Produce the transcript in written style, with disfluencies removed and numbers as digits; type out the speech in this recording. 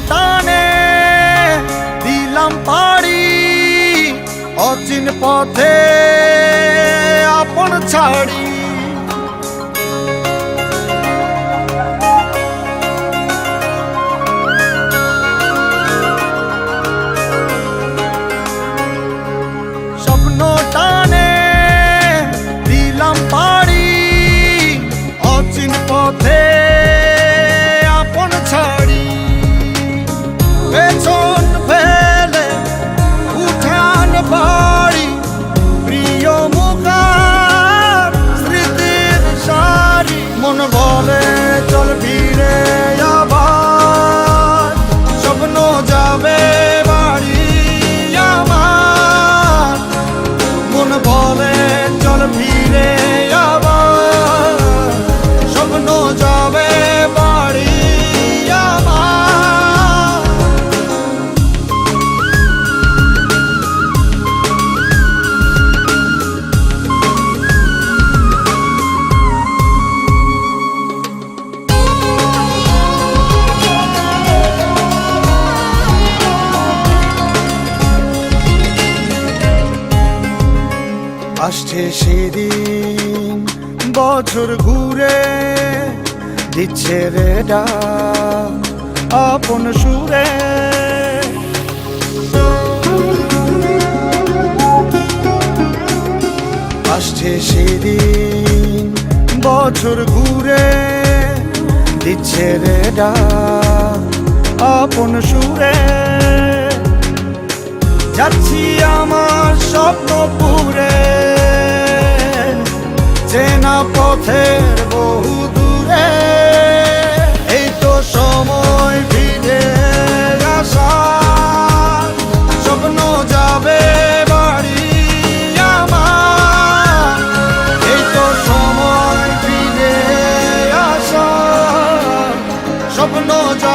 টানে দিলাম পাড়ি অচিন পথে আপন ছাড়ি। স্বপ্ন টানে দিলাম পাড়ি অচিন পথে আপন ছাড়ি। পেছন ফেলে উঠান বাড়ি প্রিয় মুখার স্মৃতির সারি। মন বলে চল ফিরে আবার স্বপ্ন যাবে বাড়ি আমার। মন বলে চল ফিরে আবার স্বপ্ন যাবে বাড়ি আমার। আসছে সেদিন বছর ঘুরে দিচ্ছে রে ডাক আপন সুরে। আসছে সেদিন বছর ঘুরে দিচ্ছে রে ডাক আপন সুরে। যাচ্ছি আমার স্বপ্ন পুরে চেনা পথের বহু দূরে। এই তো সময় ফিরে আসার স্বপ্ন যাবে বাড়ি আমার। এই তো সময় ফিরে আসার স্বপ্ন যাবে